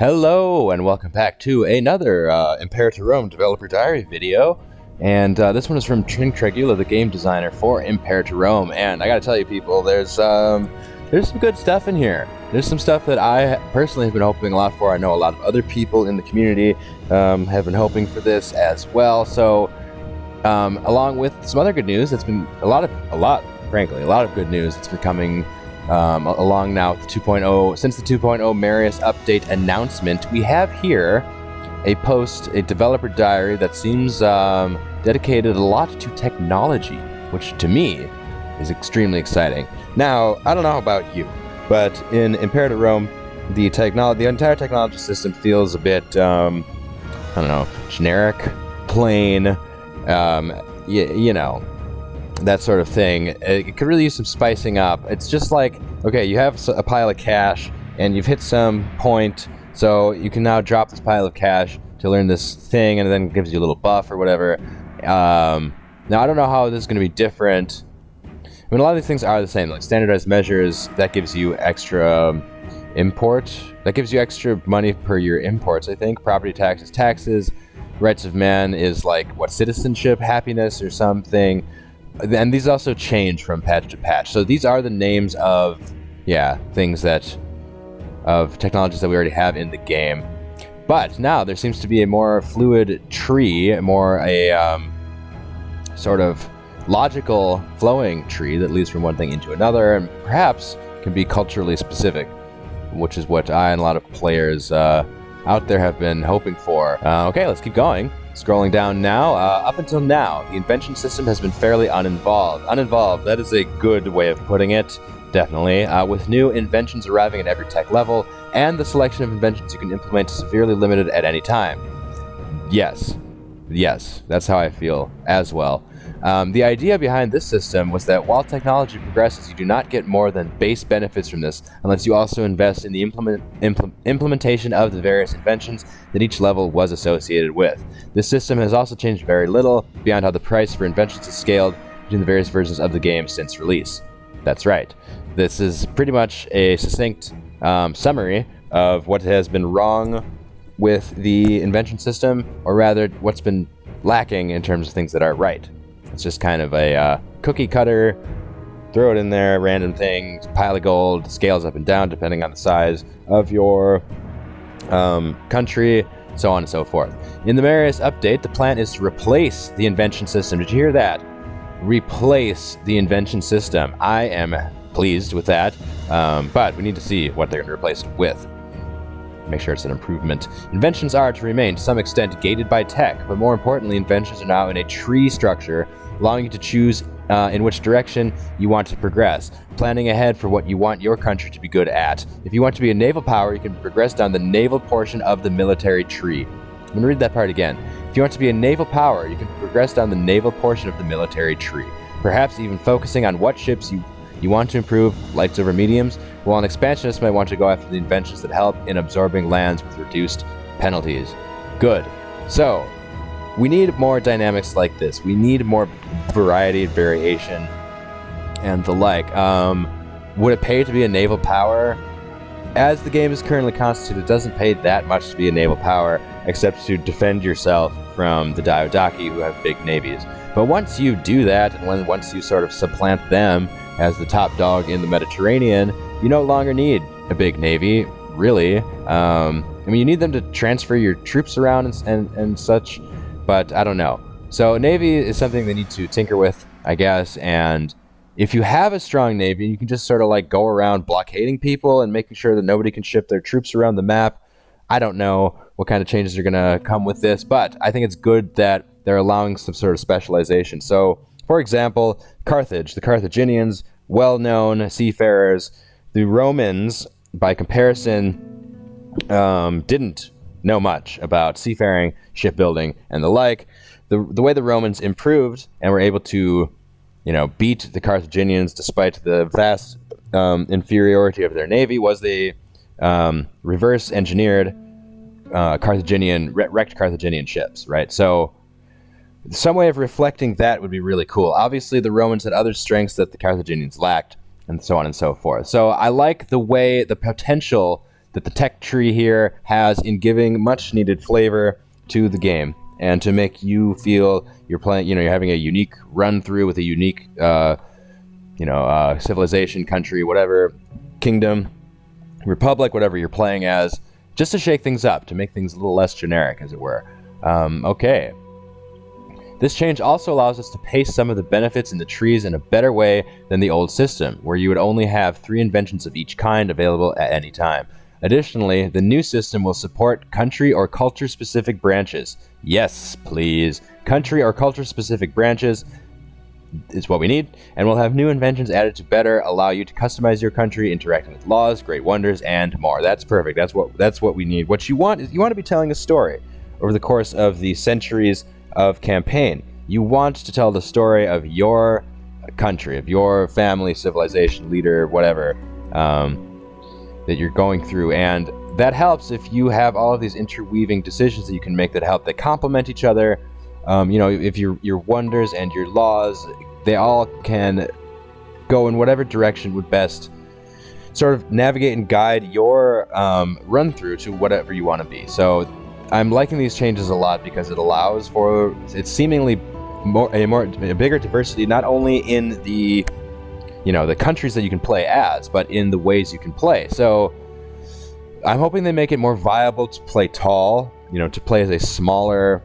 Hello and welcome back to another Imperator Developer Diary video, and this one is from Trin Tregula, the game designer for Imperator. And I gotta tell you, people, there's some good stuff in here. There's some stuff that I personally have been hoping a lot for. I know a lot of other people in the community have been hoping for this as well. So, along with some other good news, it's been a lot of good news that's been coming along now with the 2.0. Since the 2.0 Marius update announcement, we have here a developer diary that seems dedicated a lot to technology, which to me is extremely exciting. Now, I don't know about you, but in Imperator Rome, the entire technology system feels a bit, I don't know, generic, plain, you know, that sort of thing. It could really use some spicing up. It's just like, okay, you have a pile of cash and you've hit some point, so you can now drop this pile of cash to learn this thing, and it then gives you a little buff or whatever. Now, I don't know how this is going to be different. I mean, a lot of these things are the same. Like standardized measures, that gives you extra that gives you extra money per your imports, I think. Property taxes. Rights of man is like, what, citizenship, happiness, or something. And these also change from patch to patch. So these are the names of, technologies that we already have in the game. But now there seems to be a more fluid tree, sort of logical flowing tree that leads from one thing into another, and perhaps can be culturally specific, which is what I and a lot of players out there have been hoping for. Okay, let's keep going. Scrolling down now, up until now, the Invention System has been fairly uninvolved. Uninvolved, that is a good way of putting it, definitely. With new inventions arriving at every tech level, and the selection of inventions you can implement severely limited at any time. Yes, that's how I feel as well. The idea behind this system was that while technology progresses, you do not get more than base benefits from this unless you also invest in the implementation of the various inventions that each level was associated with. This system has also changed very little beyond how the price for inventions is scaled between the various versions of the game since release. That's right. This is pretty much a succinct summary of what has been wrong with the invention system, or rather, what's been lacking in terms of things that are right. It's just kind of a cookie cutter, throw it in there, random thing, pile of gold, scales up and down depending on the size of your country, so on and so forth. In the Marius update, the plan is to replace the invention system. Did you hear that? Replace the invention system. I am pleased with that, but we need to see what they're going to replace it with. Make sure it's an improvement. Inventions are to remain to some extent gated by tech, but more importantly, inventions are now in a tree structure, allowing you to choose in which direction you want to progress, planning ahead for what you want your country to be good at. If you want to be a naval power, you can progress down the naval portion of the military tree. I'm going to read that part again. If you want to be a naval power, you can progress down the naval portion of the military tree, perhaps even focusing on what ships you want to improve, lights over mediums, while an expansionist might want to go after the inventions that help in absorbing lands with reduced penalties. Good. So, we need more dynamics like this. We need more variety, variation, and the like. Would it pay to be a naval power? As the game is currently constituted, it doesn't pay that much to be a naval power, except to defend yourself from the Diodaki, who have big navies. But once you do that, and once you sort of supplant them as the top dog in the Mediterranean, you no longer need a big navy, really. I mean, you need them to transfer your troops around and such, but I don't know. So a navy is something they need to tinker with, I guess, and if you have a strong navy, you can just sort of like go around blockading people and making sure that nobody can ship their troops around the map. I don't know what kind of changes are going to come with this, but I think it's good that they're allowing some sort of specialization. So, for example, Carthage, the Carthaginians, well-known seafarers. The Romans, by comparison, didn't know much about seafaring, shipbuilding, and the like. The way the Romans improved and were able to, beat the Carthaginians despite the vast inferiority of their navy was they reverse engineered wrecked Carthaginian ships, right? So some way of reflecting that would be really cool. Obviously, the Romans had other strengths that the Carthaginians lacked, and so on and so forth. So I like the potential that the tech tree here has in giving much needed flavor to the game, and to make you feel you're playing, you're having a unique run through with a unique, civilization, country, whatever, kingdom, republic, whatever you're playing as, just to shake things up, to make things a little less generic, as it were. Okay. This change also allows us to pace some of the benefits in the trees in a better way than the old system, where you would only have 3 inventions of each kind available at any time. Additionally, the new system will support country or culture-specific branches. Yes, please. Country or culture-specific branches is what we need, and we'll have new inventions added to better allow you to customize your country, interacting with laws, great wonders, and more. That's perfect. That's what we need. What you want is, you want to be telling a story over the course of the centuries of campaign. You want to tell the story of your country, of your family, civilization, leader, whatever, that you're going through, and that helps if you have all of these interweaving decisions that you can make that complement each other. If your wonders and your laws, they all can go in whatever direction would best sort of navigate and guide your run through to whatever you want to be. So I'm liking these changes a lot because it allows for it's seemingly a bigger diversity, not only in the the countries that you can play as, but in the ways you can play. So I'm hoping they make it more viable to play tall, to play as a smaller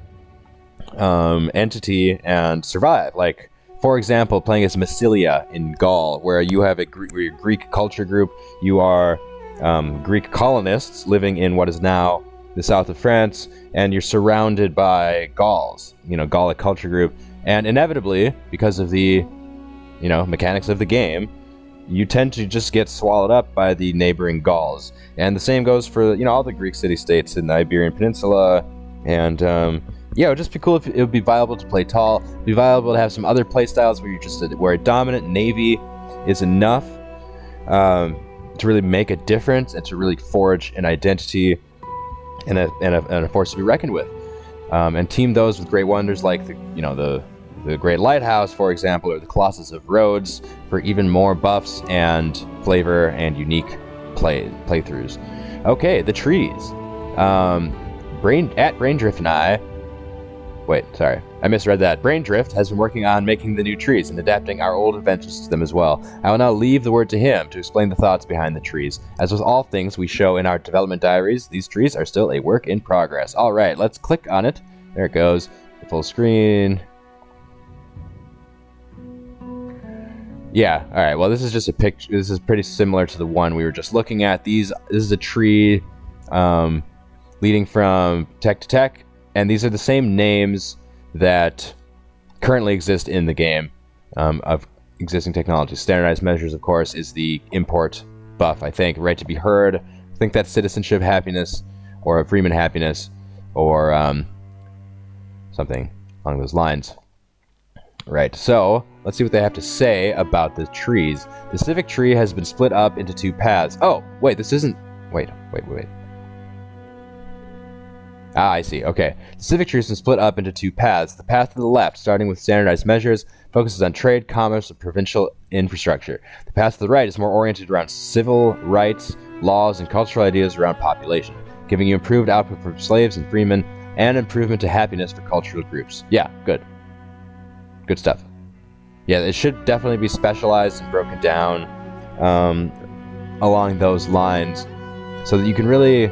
entity and survive. Like, for example, playing as Massilia in Gaul, where you have a Greek culture group. You are Greek colonists living in what is now the south of France, and you're surrounded by Gauls, Gallic culture group, and inevitably, because of the mechanics of the game, you tend to just get swallowed up by the neighboring Gauls. And the same goes for all the Greek city-states in the Iberian Peninsula. And it would just be cool if it would be viable to play tall, be viable to have some other play styles where a dominant navy is enough to really make a difference and to really forge an identity and a force to be reckoned with. And team those with great wonders like the Great Lighthouse, for example, or the Colossus of Rhodes for even more buffs and flavor and unique playthroughs. Okay, the trees. Braindrift and I... Wait, sorry. I misread that. Braindrift has been working on making the new trees and adapting our old inventions to them as well. I will now leave the word to him to explain the thoughts behind the trees. As with all things we show in our development diaries, these trees are still a work in progress. All right, let's click on it. There it goes. Full screen. Yeah, all right. Well, this is just a picture. This is pretty similar to the one we were just looking at. This is a tree leading from tech to tech, and these are the same names that currently exist in the game of existing technology. Standardized measures, of course, is the import buff, I think. Right to be heard. I think that's citizenship happiness, or freeman happiness, or something along those lines. Right, so let's see what they have to say about the trees. The Civic Tree has been split up into 2 paths. Oh, wait, this isn't... Wait. Ah, I see, okay. The Civic Tree has been split up into 2 paths. The path to the left, starting with standardized measures, focuses on trade, commerce, and provincial infrastructure. The path to the right is more oriented around civil rights, laws, and cultural ideas around population, giving you improved output for slaves and freemen, and improvement to happiness for cultural groups. Yeah, good. Good stuff. Yeah, it should definitely be specialized and broken down along those lines so that you can really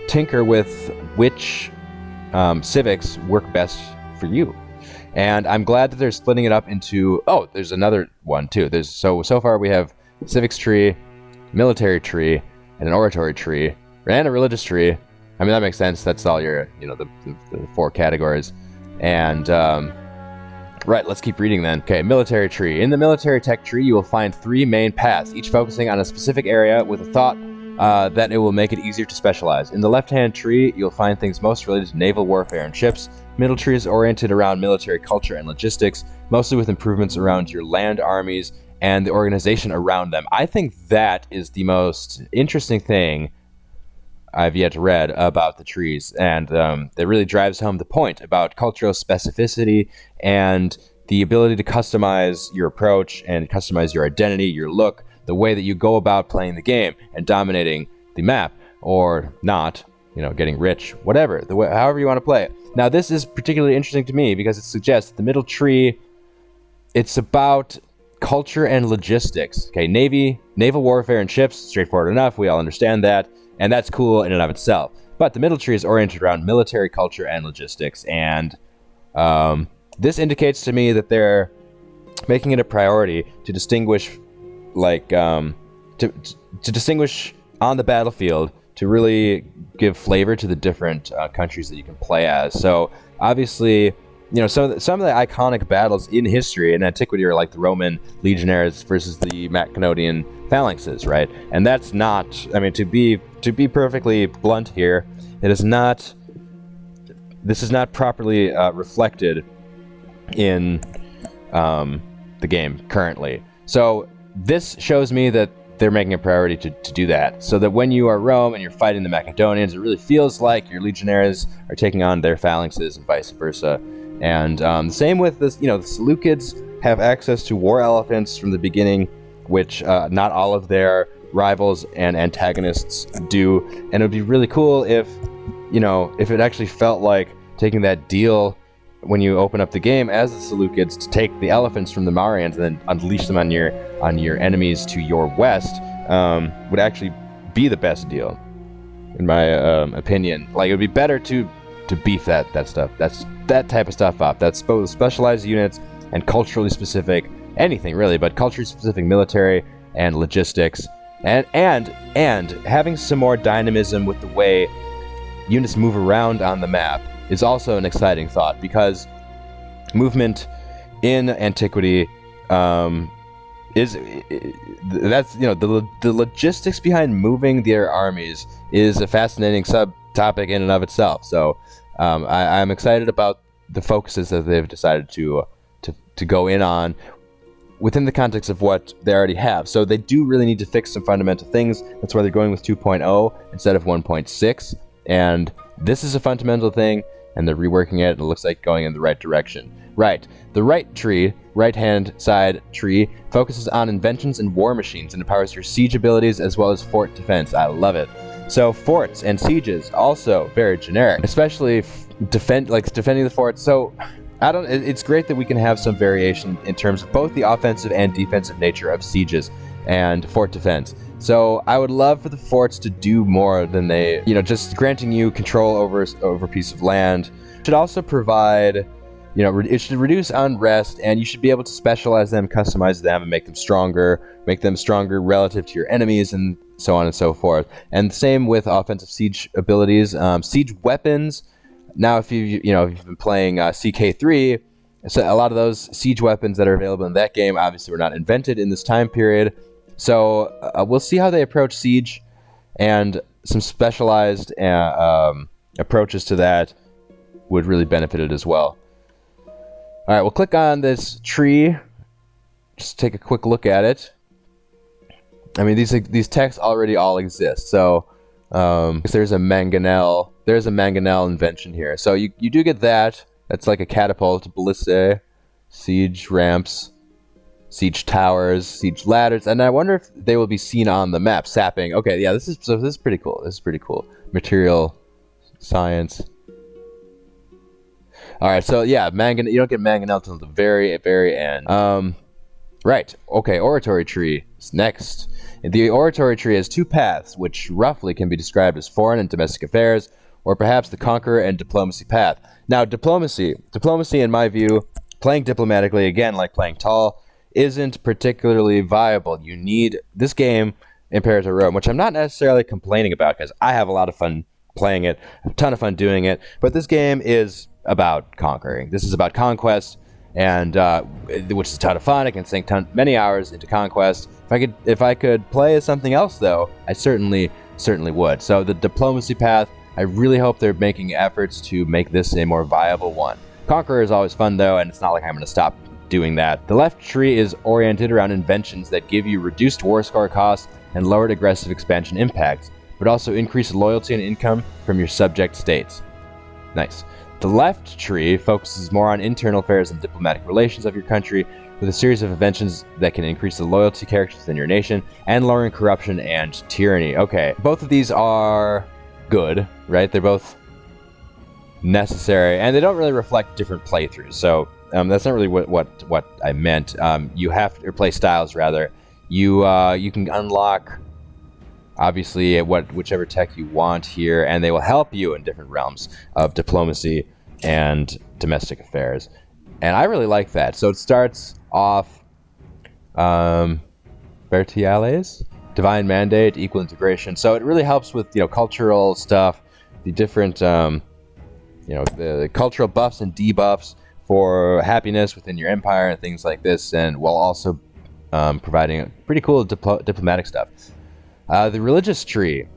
tinker with which civics work best for you. And I'm glad that they're splitting it up into... Oh, there's another one too. So far we have Civics Tree, Military Tree, and an Oratory Tree, and a Religious Tree. I mean, that makes sense. That's all your, the 4 categories. And... Right, let's keep reading then. Okay, Military Tree. In the Military Tech Tree, you will find 3 main paths, each focusing on a specific area with a thought that it will make it easier to specialize. In the left-hand tree, you'll find things most related to naval warfare and ships. Middle tree is oriented around military culture and logistics, mostly with improvements around your land armies and the organization around them. I think that is the most interesting thing I've yet read about the trees, and that really drives home the point about cultural specificity and the ability to customize your approach and customize your identity, your look, the way that you go about playing the game and dominating the map. or not, getting rich, whatever, however you want to play it. Now, this is particularly interesting to me because it suggests that the middle tree, it's about culture and logistics. Okay, naval warfare and ships, straightforward enough, we all understand that, and that's cool in and of itself. But the middle tree is oriented around military culture and logistics, and this indicates to me that they're making it a priority to distinguish, to distinguish on the battlefield, to really give flavor to the different countries that you can play as. So obviously, some of the iconic battles in history in antiquity are like the Roman legionaries versus the Macedonian phalanxes, right? And that's not, to be perfectly blunt here, this is not properly reflected in the game currently. So this shows me that they're making a priority to do that, so that when you are Rome and you're fighting the Macedonians, it really feels like your legionaries are taking on their phalanxes and vice versa. And same with this, the Seleucids have access to war elephants from the beginning, which not all of their rivals and antagonists do. And it would be really cool if it actually felt like taking that deal when you open up the game as the Seleucids to take the elephants from the Marians and then unleash them on your enemies to your west, would actually be the best deal, in my opinion. Like, it would be better to beef that stuff. That type of stuff up. That's both specialized units and culturally specific, anything really, but culturally specific military and logistics, and having some more dynamism with the way units move around on the map is also an exciting thought, because movement in antiquity is the logistics behind moving their armies is a fascinating subtopic in and of itself. So I'm excited about the focuses that they've decided to go in on within the context of what they already have. So they do really need to fix some fundamental things. That's why they're going with 2.0 instead of 1.6. And this is a fundamental thing, and they're reworking it, and it looks like going in the right direction. Right. The right-hand side tree, focuses on inventions and war machines and empowers your siege abilities as well as fort defense. I love it. So forts and sieges, also very generic, especially defending the forts. So it's great that we can have some variation in terms of both the offensive and defensive nature of sieges and fort defense. So I would love for the forts to do more than they, just granting you control over a piece of land. It should also provide, it should reduce unrest, and you should be able to specialize them, customize them, and make them stronger relative to your enemies, and so on and so forth. And same with offensive siege abilities, siege weapons. Now, if you've been playing CK3, so a lot of those siege weapons that are available in that game obviously were not invented in this time period. So we'll see how they approach siege, and some specialized approaches to that would really benefit it as well. All right, we'll click on this tree. Just take a quick look at it. These texts already all exist. So there's a mangonel invention here. So you do get that. That's like a catapult, ballistae, siege ramps, siege towers, siege ladders, and I wonder if they will be seen on the map. Sapping. Okay, yeah, this is pretty cool. This is pretty cool. Material science. All right, so yeah, you don't get mangonel until the very, very end. Right. Okay, Oratory Tree is next. The Oratory Tree has two paths, which roughly can be described as foreign and domestic affairs, or perhaps the conqueror and diplomacy path. Now, diplomacy, in my view, playing diplomatically, again, like playing tall, isn't particularly viable. You need this game, Imperator Rome, which I'm not necessarily complaining about, because I have a lot of fun playing it, a ton of fun doing it, but this game is about conquering. This is about conquest, and which is a ton of fun. I can sink many hours into conquest. If I could play as something else, though, I certainly would. So the diplomacy path, I really hope they're making efforts to make this a more viable one. Conqueror is always fun, though, and it's not like I'm going to stop doing that. The left tree is oriented around inventions that give you reduced war score costs and lowered aggressive expansion impacts, but also increased loyalty and income from your subject states. Nice. The left tree focuses more on internal affairs and diplomatic relations of your country, with a series of inventions that can increase the loyalty characters in your nation and lowering corruption and tyranny. Okay, both of these are good, right? They're both necessary, and they don't really reflect different playthroughs. So that's not really what I meant. You have to, or play styles rather. You can unlock obviously whichever tech you want here, and they will help you in different realms of diplomacy and domestic affairs. And I really like that. So it starts off Vertiales, Divine Mandate, Equal Integration. So it really helps with cultural stuff, the different the cultural buffs and debuffs for happiness within your empire and things like this, and while also providing pretty cool diplomatic stuff. The religious tree.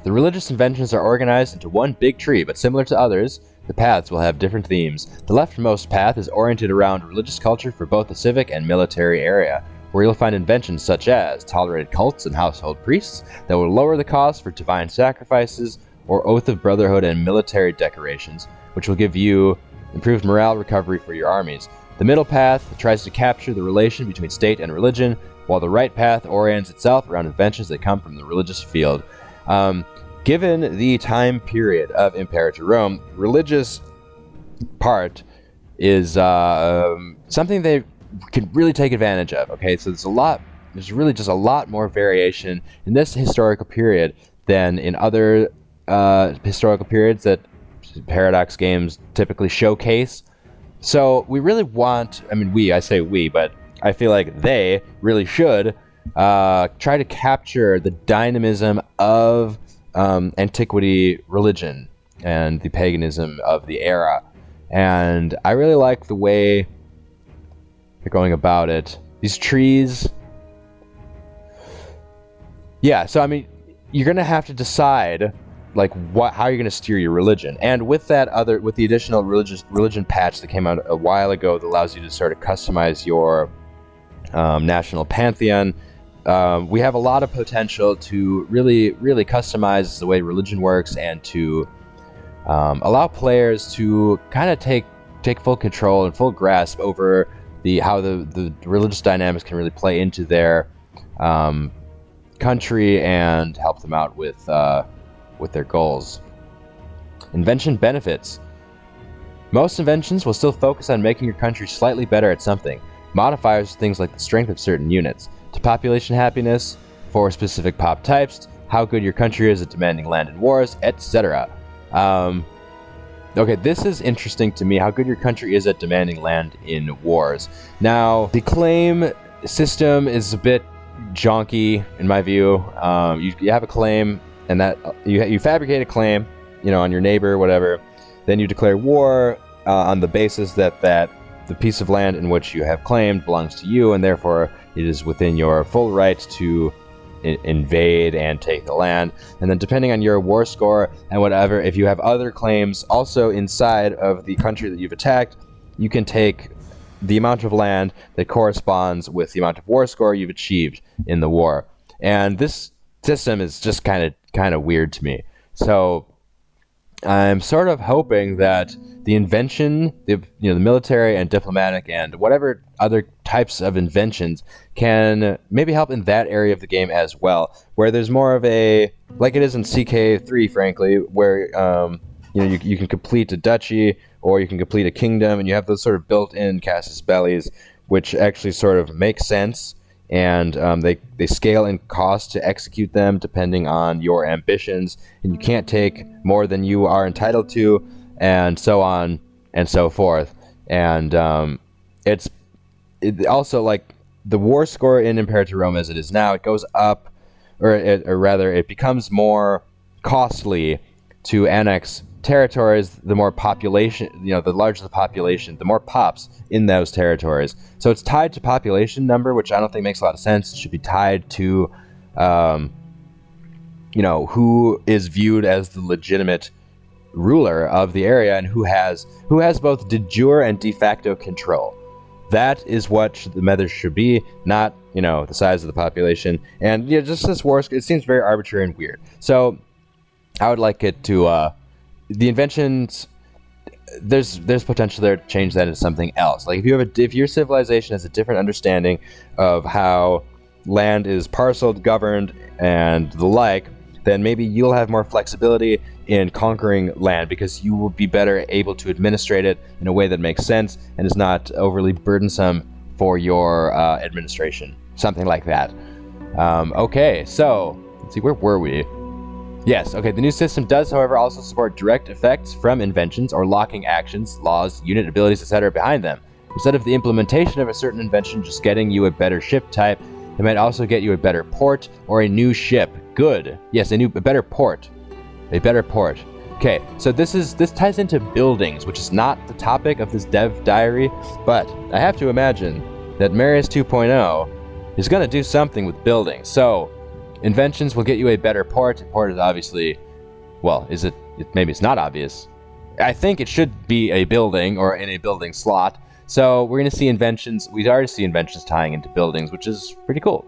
The religious inventions are organized into one big tree, but similar to others, the paths will have different themes. The leftmost path is oriented around religious culture for both the civic and military area, where you'll find inventions such as tolerated cults and household priests that will lower the cost for divine sacrifices, or Oath of Brotherhood and military decorations, which will give you improved morale recovery for your armies. The middle path tries to capture the relation between state and religion, while the right path orients itself around inventions that come from the religious field. Given the time period of Imperator Rome, religious part is something they can really take advantage of. Okay, so there's really just a lot more variation in this historical period than in other historical periods that Paradox games typically showcase. So we really want, I say we, but I feel like they really should try to capture the dynamism of antiquity religion and the paganism of the era. And I really like the way they're going about it. These trees. Yeah, so you're going to have to decide how you're going to steer your religion. And with the additional religion patch that came out a while ago that allows you to sort of customize your national pantheon, we have a lot of potential to really, really customize the way religion works and to allow players to kind of take full control and full grasp over how the religious dynamics can really play into their country and help them out with their goals. Invention benefits. Most inventions will still focus on making your country slightly better at something. Modifiers are things like the strength of certain units, to population happiness, for specific pop types, how good your country is at demanding land in wars, etc. Okay, this is interesting to me, how good your country is at demanding land in wars. Now, the claim system is a bit jonky, in my view. You have a claim, and that you fabricate a claim, on your neighbor, whatever. Then you declare war on the basis that the piece of land in which you have claimed belongs to you, and therefore it is within your full right to invade and take the land. And then depending on your war score and whatever, if you have other claims also inside of the country that you've attacked, you can take the amount of land that corresponds with the amount of war score you've achieved in the war. And this system is just kind of weird to me. So I'm sort of hoping that the invention, the military and diplomatic and whatever other types of inventions can maybe help in that area of the game as well, where there's more of a, like it is in CK3, frankly, where you can complete a duchy or you can complete a kingdom, and you have those sort of built-in casus bellis, which actually sort of make sense, and they scale in cost to execute them depending on your ambitions, and you can't take more than you are entitled to, and so on and so forth. And it also, like, the war score in Imperator Rome as it is now, it goes up, or rather it becomes more costly to annex territories the more population, the larger the population, the more pops in those territories. So it's tied to population number, which I don't think makes a lot of sense. It should be tied to who is viewed as the legitimate ruler of the area and who has both de jure and de facto control. That is what the measure should be, not the size of the population. And just this war, it seems very arbitrary and weird. So I would like it to the inventions there's potential there to change that into something else. Like if your civilization has a different understanding of how land is parceled, governed, and the like, then maybe you'll have more flexibility in conquering land because you will be better able to administrate it in a way that makes sense and is not overly burdensome for your administration. Something like that. Okay, so let's see, where were we? Yes, okay, the new system does, however, also support direct effects from inventions or locking actions, laws, unit abilities, etc. behind them. Instead of the implementation of a certain invention just getting you a better ship type, it might also get you a better port or a new ship. Good. Yes, a better port. A better port. Okay, so this ties into buildings, which is not the topic of this dev diary, but I have to imagine that Marius 2.0 is going to do something with buildings. So, inventions will get you a better port. Port is obviously, well, maybe it's not obvious. I think it should be a building or in a building slot. So we're going to see inventions. We already see inventions tying into buildings, which is pretty cool.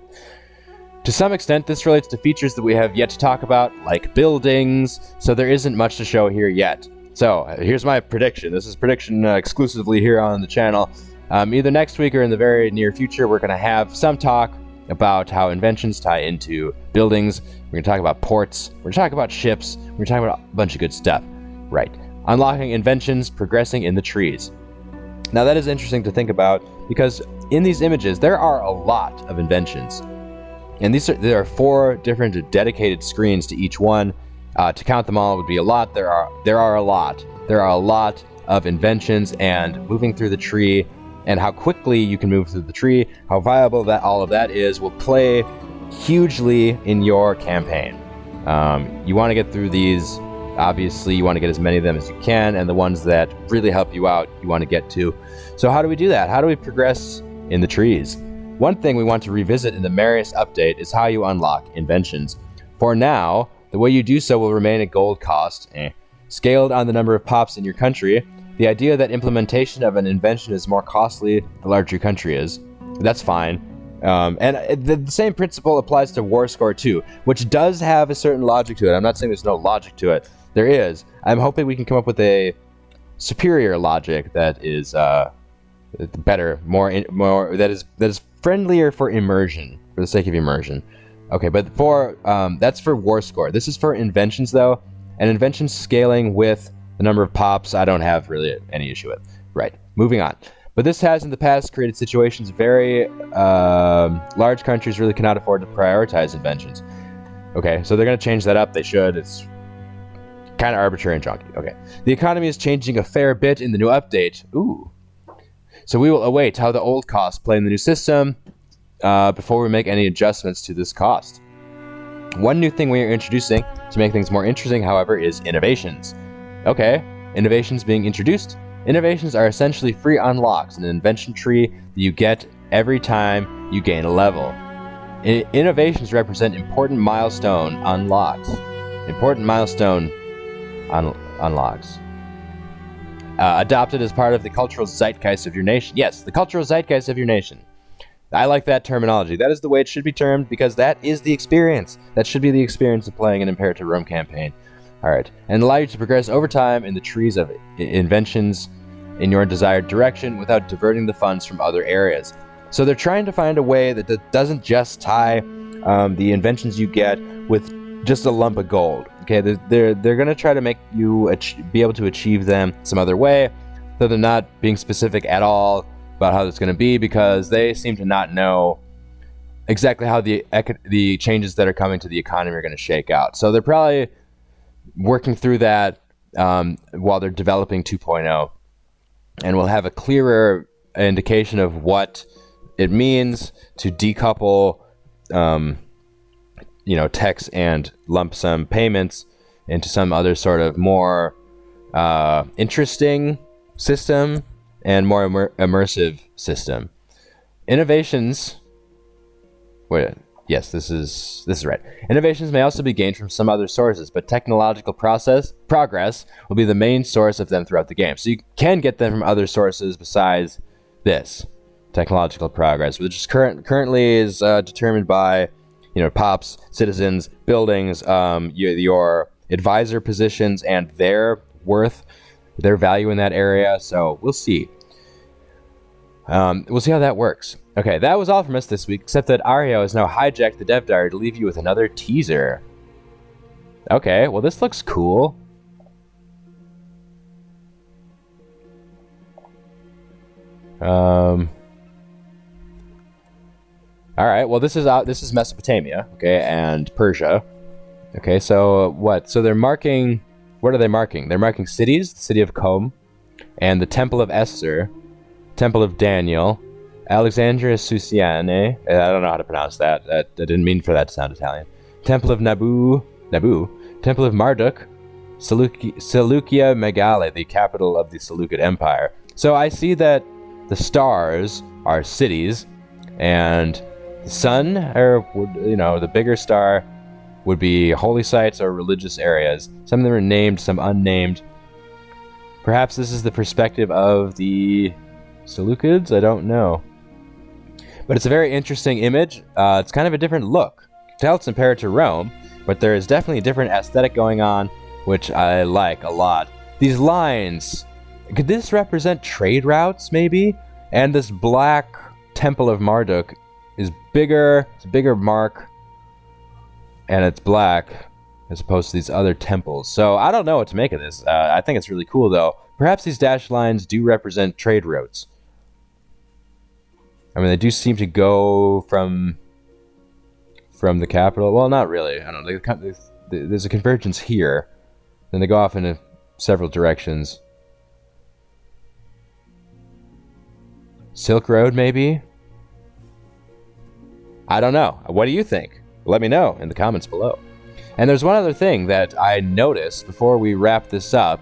To some extent, this relates to features that we have yet to talk about, like buildings. So there isn't much to show here yet. So here's my prediction. This is prediction exclusively here on the channel. Either next week or in the very near future, we're going to have some talk about how inventions tie into buildings. We're going to talk about ports. We're going to talk about ships. We're going to talk about a bunch of good stuff. Right. Unlocking inventions, progressing in the trees. Now that is interesting to think about because in these images, there are a lot of inventions. And there are 4 different dedicated screens to each one. To count them all would be a lot. There are a lot. There are a lot of inventions, and moving through the tree and how quickly you can move through the tree, how viable that all of that is, will play hugely in your campaign. You want to get through these. Obviously, you want to get as many of them as you can, and the ones that really help you out, you want to get to. So how do we do that? How do we progress in the trees? One thing we want to revisit in the Marius update is how you unlock inventions. For now, the way you do so will remain at gold cost, scaled on the number of pops in your country. The idea that implementation of an invention is more costly the larger your country is, that's fine. And the same principle applies to War Score 2, which does have a certain logic to it. I'm not saying there's no logic to it. There is. I'm hoping we can come up with a superior logic that is better, more that is friendlier for immersion, for the sake of immersion. Okay, but that's for War Score. This is for inventions, though, and inventions scaling with the number of pops, I don't have really any issue with. Right, moving on. But this has in the past created situations very large countries really cannot afford to prioritize inventions. Okay, so they're going to change that up. They should. It's kind of arbitrary and junky. Okay, the economy is changing a fair bit in the new update. Ooh. So we will await how the old costs play in the new system before we make any adjustments to this cost. One new thing we are introducing to make things more interesting, however, is innovations. Okay, innovations being introduced. Innovations are essentially free unlocks in an invention tree that you get every time you gain a level. Innovations represent important milestone unlocks. Important milestone unlocks. Adopted as part of the cultural zeitgeist of your nation. Yes, the cultural zeitgeist of your nation. I like that terminology. That is the way it should be termed because that is the experience. That should be the experience of playing an Imperator Rome campaign. Alright, and allow you to progress over time in the trees of inventions in your desired direction without diverting the funds from other areas. So they're trying to find a way that doesn't just tie the inventions you get with just a lump of gold. Okay, they're going to try to make you be able to achieve them some other way, though they're not being specific at all about how it's going to be because they seem to not know exactly how the changes that are coming to the economy are going to shake out. So they're probably working through that while they're developing 2.0, and we'll have a clearer indication of what it means to decouple tax and lump sum payments into some other sort of more interesting system and more immersive system. Innovations. Wait. Yes, this is right. Innovations may also be gained from some other sources, but technological progress will be the main source of them throughout the game. So you can get them from other sources besides this technological progress, which is currently is determined by pops, citizens, buildings, your advisor positions, and their worth. their value in that area. So we'll see. We'll see how that works. Okay, that was all from us this week, except that Ario has now hijacked the dev diary to leave you with another teaser. Okay, well this looks cool. All right, well this is Mesopotamia, okay, and Persia. Okay, so what? So they're marking, what are they marking? They're marking cities, the city of Qom, and the Temple of Esther, Temple of Daniel, Alexandria Susiane, I don't know how to pronounce that. I didn't mean for that to sound Italian. Temple of Nabu, Temple of Marduk, Seleucia Megale, the capital of the Seleucid Empire. So I see that the stars are cities, and the sun, or you know, the bigger star would be holy sites or religious areas. Some of them are named, some unnamed. Perhaps this is the perspective of the Seleucids? I don't know. But it's a very interesting image. It's kind of a different look. You can tell it's Imperator Rome, but there is definitely a different aesthetic going on, which I like a lot. These lines, could this represent trade routes, maybe? And this black Temple of Marduk is bigger, it's a bigger mark, and it's black, as opposed to these other temples. So I don't know what to make of this. I think it's really cool, though. Perhaps these dashed lines do represent trade routes. I mean, they do seem to go from the capital. Well, not really. I don't know. There's a convergence here. Then they go off in several directions. Silk Road, maybe? I don't know. What do you think? Let me know in the comments below. And there's one other thing that I noticed before we wrap this up.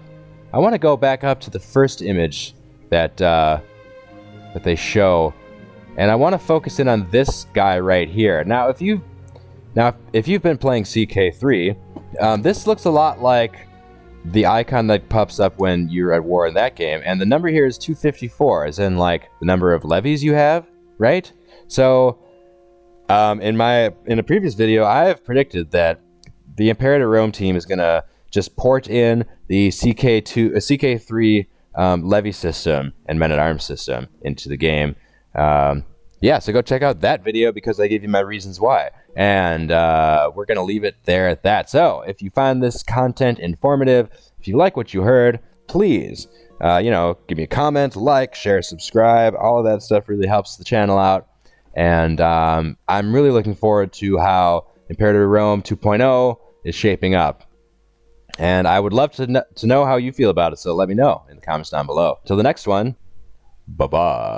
I want to go back up to the first image that they show, and I want to focus in on this guy right here. Now, if you've been playing CK3, this looks a lot like the icon that pops up when you're at war in that game, and the number here is 254, as in like the number of levies you have, right? So, in a previous video, I have predicted that the Imperator Rome team is gonna just port in the CK3 levy system and men-at-arms system into the game. Yeah, so go check out that video because I gave you my reasons why. And we're going to leave it there at that. So if you find this content informative, if you like what you heard, please, give me a comment, like, share, subscribe. All of that stuff really helps the channel out. And I'm really looking forward to how Imperator Rome 2.0 is shaping up. And I would love to know how you feel about it, so let me know in the comments down below. Till the next one, bye-bye.